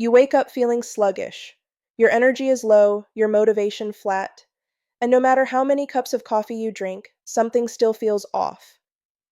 You wake up feeling sluggish. Your energy is low, your motivation flat, and no matter how many cups of coffee you drink, something still feels off.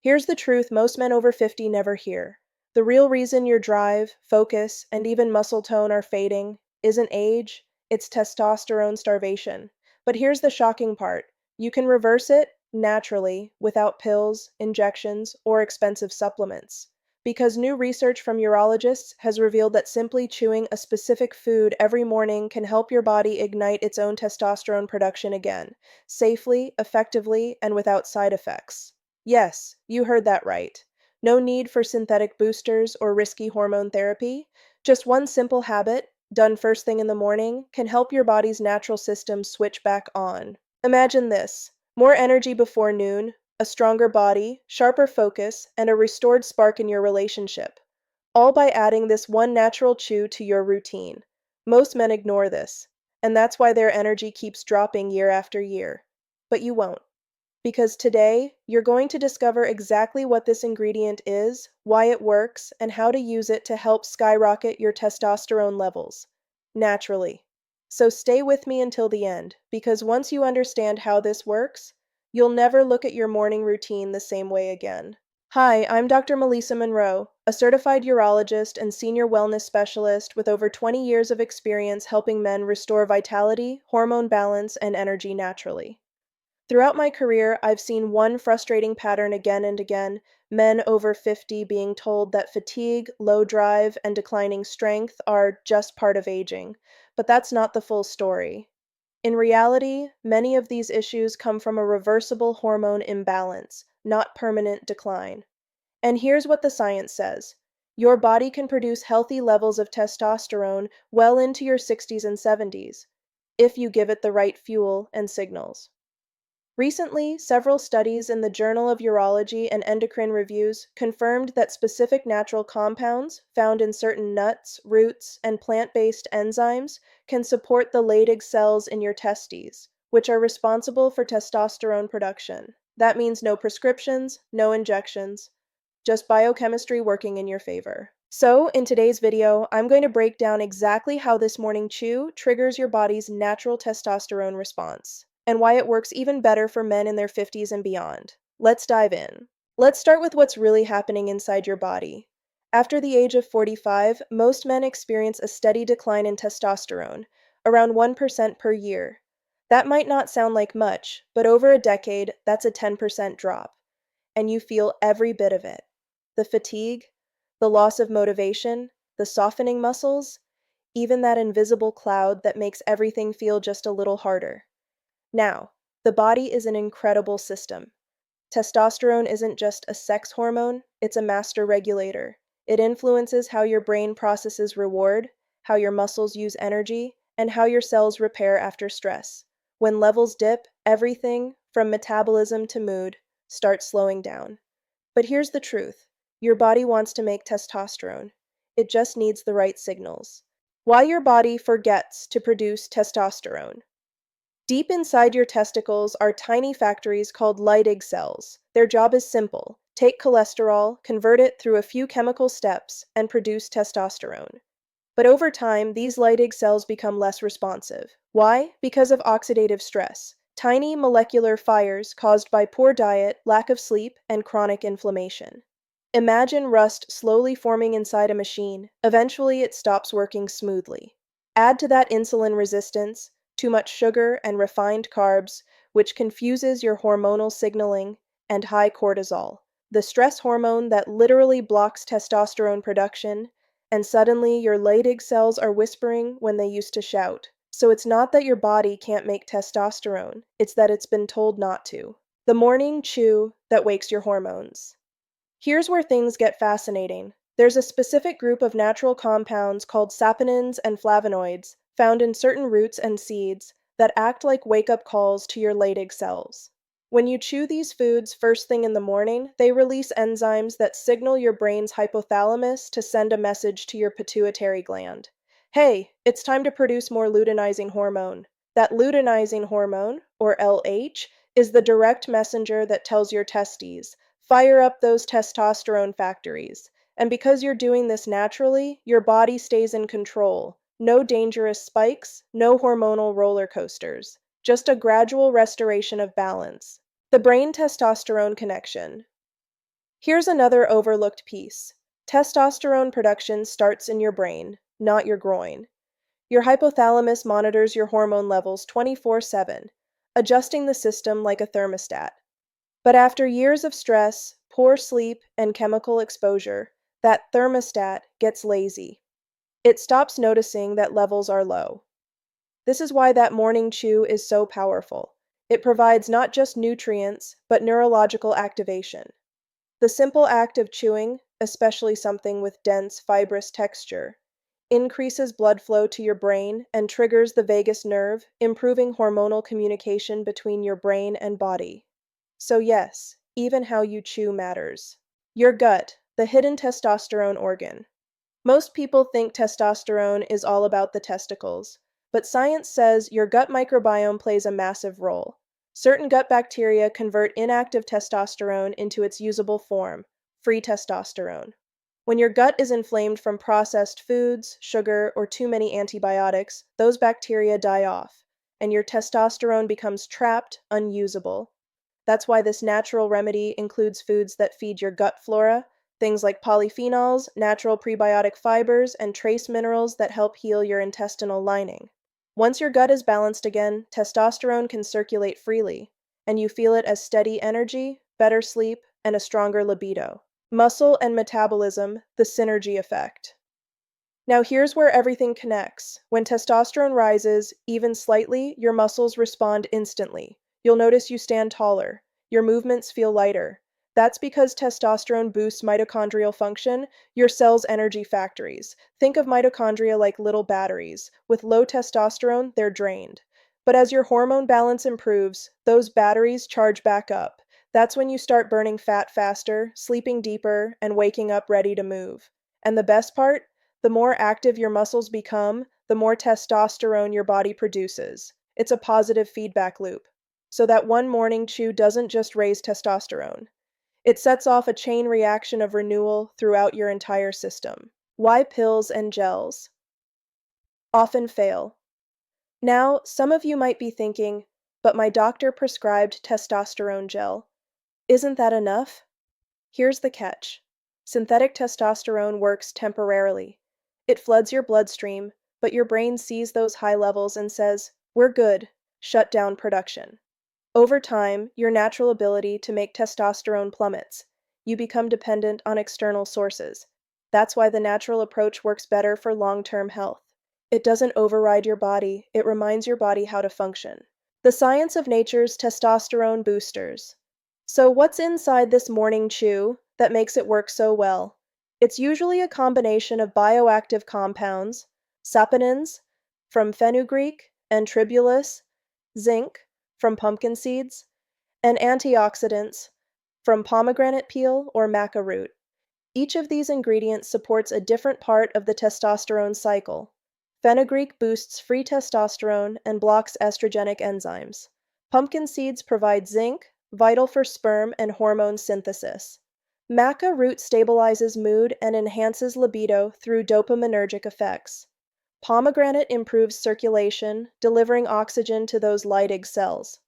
Here's the truth most men over 50 never hear. The real reason your drive, focus, and even muscle tone are fading isn't age, it's testosterone starvation. But here's the shocking part. You can reverse it naturally without pills, injections, or expensive supplements. Because new research from urologists has revealed that simply chewing a specific food every morning can help your body ignite its own testosterone production again, safely, effectively, and without side effects. Yes, you heard that right. No need for synthetic boosters or risky hormone therapy. Just one simple habit, done first thing in the morning, can help your body's natural system switch back on. Imagine this: more energy before noon, a stronger body, sharper focus, and a restored spark in your relationship. All by adding this one natural chew to your routine. Most men ignore this, and that's why their energy keeps dropping year after year. But you won't. Because today, you're going to discover exactly what this ingredient is, why it works, and how to use it to help skyrocket your testosterone levels. Naturally. So stay with me until the end, because once you understand how this works, you'll never look at your morning routine the same way again. Hi, I'm Dr. Melisa Monroe, a certified urologist and senior wellness specialist with over 20 years of experience helping men restore vitality, hormone balance, and energy naturally. Throughout my career, I've seen one frustrating pattern again and again: men over 50 being told that fatigue, low drive, and declining strength are just part of aging. But that's not the full story. In reality, many of these issues come from a reversible hormone imbalance, not permanent decline. And here's what the science says. Your body can produce healthy levels of testosterone well into your 60s and 70s, if you give it the right fuel and signals. Recently, several studies in the Journal of Urology and Endocrine Reviews confirmed that specific natural compounds found in certain nuts, roots, and plant-based enzymes can support the Leydig cells in your testes, which are responsible for testosterone production. That means no prescriptions, no injections, just biochemistry working in your favor. So, in today's video, I'm going to break down exactly how this morning chew triggers your body's natural testosterone response, and why it works even better for men in their 50s and beyond. Let's dive in. Let's start with what's really happening inside your body. After the age of 45, most men experience a steady decline in testosterone, around 1% per year. That might not sound like much, but over a decade, that's a 10% drop. And you feel every bit of it. The fatigue, the loss of motivation, the softening muscles, even that invisible cloud that makes everything feel just a little harder. Now, the body is an incredible system. Testosterone isn't just a sex hormone, it's a master regulator. It influences how your brain processes reward, how your muscles use energy, and how your cells repair after stress. When levels dip, everything, from metabolism to mood, starts slowing down. But here's the truth. Your body wants to make testosterone. It just needs the right signals. Why your body forgets to produce testosterone. Deep inside your testicles are tiny factories called Leydig cells. Their job is simple. Take cholesterol, convert it through a few chemical steps, and produce testosterone. But over time, these Leydig cells become less responsive. Why? Because of oxidative stress. Tiny molecular fires caused by poor diet, lack of sleep, and chronic inflammation. Imagine rust slowly forming inside a machine. Eventually, it stops working smoothly. Add to that insulin resistance, too much sugar and refined carbs, which confuses your hormonal signaling, and high cortisol, the stress hormone that literally blocks testosterone production, and suddenly your Leydig cells are whispering when they used to shout. So it's not that your body can't make testosterone, it's that it's been told not to. The morning chew that wakes your hormones. Here's where things get fascinating. There's a specific group of natural compounds called saponins and flavonoids found in certain roots and seeds that act like wake-up calls to your Leydig cells. When you chew these foods first thing in the morning, they release enzymes that signal your brain's hypothalamus to send a message to your pituitary gland. Hey, it's time to produce more luteinizing hormone. That luteinizing hormone, or LH, is the direct messenger that tells your testes, fire up those testosterone factories. And because you're doing this naturally, your body stays in control. No dangerous spikes, no hormonal roller coasters. Just a gradual restoration of balance. The brain testosterone connection. Here's another overlooked piece. Testosterone production starts in your brain, not your groin. Your hypothalamus monitors your hormone levels 24/7, adjusting the system like a thermostat. But after years of stress, poor sleep, and chemical exposure, that thermostat gets lazy. It stops noticing that levels are low. This is why that morning chew is so powerful. It provides not just nutrients, but neurological activation. The simple act of chewing, especially something with dense, fibrous texture, increases blood flow to your brain and triggers the vagus nerve, improving hormonal communication between your brain and body. So yes, even how you chew matters. Your gut, the hidden testosterone organ. Most people think testosterone is all about the testicles, but science says your gut microbiome plays a massive role. Certain gut bacteria convert inactive testosterone into its usable form, free testosterone. When your gut is inflamed from processed foods, sugar, or too many antibiotics, those bacteria die off, and your testosterone becomes trapped, unusable. That's why this natural remedy includes foods that feed your gut flora, things like polyphenols, natural prebiotic fibers, and trace minerals that help heal your intestinal lining. Once your gut is balanced again, testosterone can circulate freely, and you feel it as steady energy, better sleep, and a stronger libido. Muscle and metabolism, the synergy effect. Now here's where everything connects. When testosterone rises, even slightly, your muscles respond instantly. You'll notice you stand taller. Your movements feel lighter. That's because testosterone boosts mitochondrial function, your cell's energy factories. Think of mitochondria like little batteries. With low testosterone, they're drained. But as your hormone balance improves, those batteries charge back up. That's when you start burning fat faster, sleeping deeper, and waking up ready to move. And the best part? The more active your muscles become, the more testosterone your body produces. It's a positive feedback loop. So that one morning chew doesn't just raise testosterone. It sets off a chain reaction of renewal throughout your entire system. Why pills and gels often fail? Now, some of you might be thinking, but my doctor prescribed testosterone gel. Isn't that enough? Here's the catch. Synthetic testosterone works temporarily. It floods your bloodstream, but your brain sees those high levels and says, "We're good," shut down production. Over time, your natural ability to make testosterone plummets. You become dependent on external sources. That's why the natural approach works better for long-term health. It doesn't override your body, it reminds your body how to function. The science of nature's testosterone boosters. So what's inside this morning chew that makes it work so well? It's usually a combination of bioactive compounds, saponins from fenugreek and tribulus, zinc from pumpkin seeds, and antioxidants from pomegranate peel or maca root. Each of these ingredients supports a different part of the testosterone cycle. Fenugreek boosts free testosterone and blocks estrogenic enzymes. Pumpkin seeds provide zinc, vital for sperm and hormone synthesis. Maca root stabilizes mood and enhances libido through dopaminergic effects. Pomegranate improves circulation, delivering oxygen to those Leydig cells.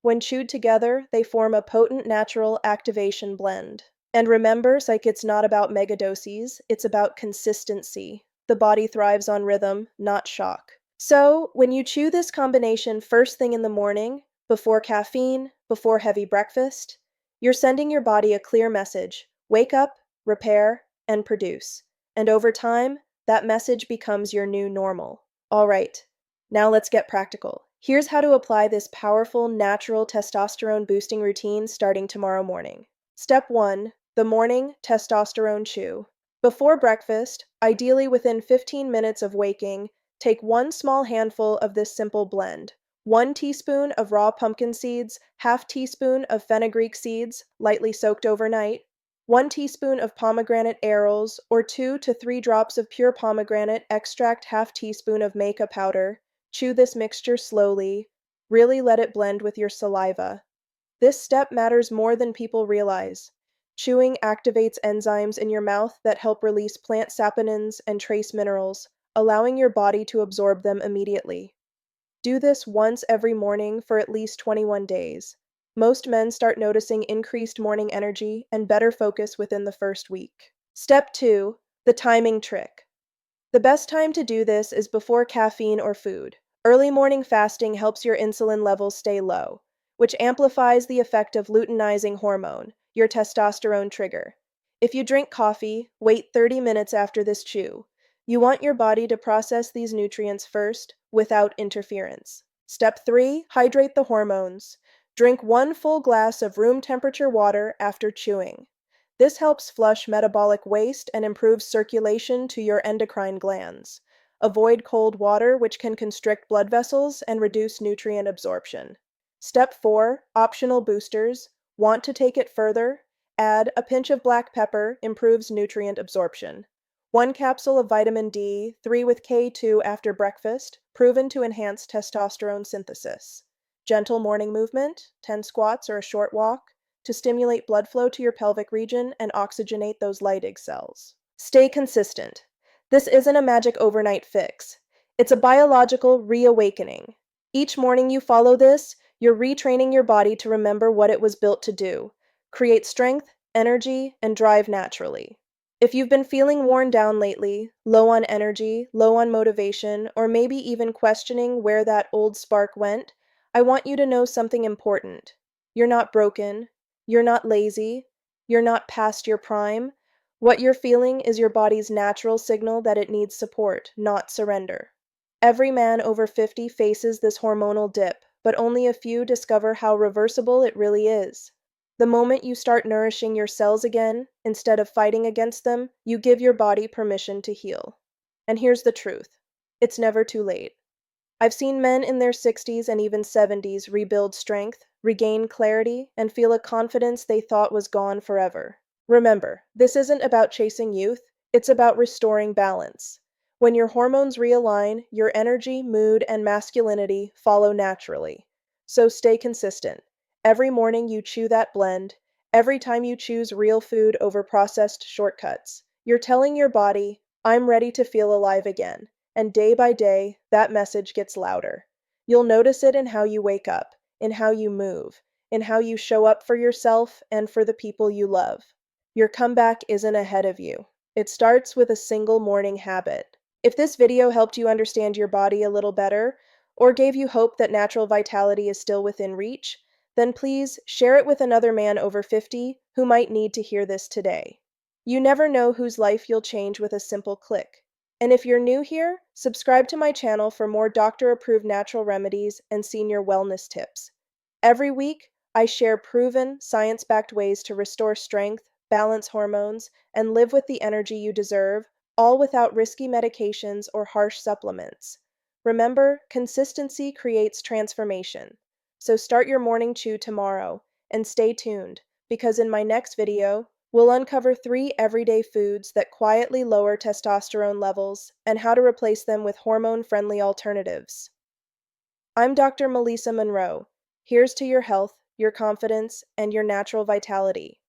When chewed together, they form a potent natural activation blend. And remember, it's not about megadoses, it's about consistency. The body thrives on rhythm, not shock. So, when you chew this combination first thing in the morning, before caffeine, before heavy breakfast, you're sending your body a clear message: wake up, repair, and produce. And over time, that message becomes your new normal. All right, now let's get practical. Here's how to apply this powerful, natural testosterone boosting routine starting tomorrow morning. Step 1. The morning testosterone chew. Before breakfast, ideally within 15 minutes of waking, take one small handful of this simple blend. 1 teaspoon of raw pumpkin seeds, half teaspoon of fenugreek seeds, lightly soaked overnight, 1 teaspoon of pomegranate arils, or 2 to 3 drops of pure pomegranate extract, half teaspoon of maca powder. Chew this mixture slowly. Really let it blend with your saliva. This step matters more than people realize. Chewing activates enzymes in your mouth that help release plant saponins and trace minerals, allowing your body to absorb them immediately. Do this once every morning for at least 21 days. Most men start noticing increased morning energy and better focus within the first week. Step 2. The timing trick. The best time to do this is before caffeine or food. Early morning fasting helps your insulin levels stay low, which amplifies the effect of luteinizing hormone, your testosterone trigger. If you drink coffee, wait 30 minutes after this chew. You want your body to process these nutrients first, without interference. Step 3. Hydrate the hormones. Drink 1 full glass of room temperature water after chewing. This helps flush metabolic waste and improves circulation to your endocrine glands. Avoid cold water, which can constrict blood vessels and reduce nutrient absorption. Step 4. Optional boosters. Want to take it further? Add a pinch of black pepper, improves nutrient absorption. 1 capsule of vitamin D, 3 with K2 after breakfast, proven to enhance testosterone synthesis. Gentle morning movement, 10 squats or a short walk, to stimulate blood flow to your pelvic region and oxygenate those Leydig cells. Stay consistent. This isn't a magic overnight fix. It's a biological reawakening. Each morning you follow this, you're retraining your body to remember what it was built to do: create strength, energy, and drive naturally. If you've been feeling worn down lately, low on energy, low on motivation, or maybe even questioning where that old spark went, I want you to know something important. You're not broken. You're not lazy. You're not past your prime. What you're feeling is your body's natural signal that it needs support, not surrender. Every man over 50 faces this hormonal dip, but only a few discover how reversible it really is. The moment you start nourishing your cells again, instead of fighting against them, you give your body permission to heal. And here's the truth: it's never too late. I've seen men in their 60s and even 70s rebuild strength, regain clarity, and feel a confidence they thought was gone forever. Remember, this isn't about chasing youth, it's about restoring balance. When your hormones realign, your energy, mood, and masculinity follow naturally. So stay consistent. Every morning you chew that blend, every time you choose real food over processed shortcuts, you're telling your body, I'm ready to feel alive again. And day by day, that message gets louder. You'll notice it in how you wake up, in how you move, in how you show up for yourself and for the people you love. Your comeback isn't ahead of you. It starts with a single morning habit. If this video helped you understand your body a little better, or gave you hope that natural vitality is still within reach, then please share it with another man over 50 who might need to hear this today. You never know whose life you'll change with a simple click. And if you're new here, subscribe to my channel for more doctor-approved natural remedies and senior wellness tips. Every week, I share proven, science-backed ways to restore strength, balance hormones, and live with the energy you deserve, all without risky medications or harsh supplements. Remember, consistency creates transformation. So start your morning chew tomorrow, and stay tuned, because in my next video, we'll uncover 3 everyday foods that quietly lower testosterone levels and how to replace them with hormone-friendly alternatives. I'm Dr. Melisa Monroe. Here's to your health, your confidence, and your natural vitality.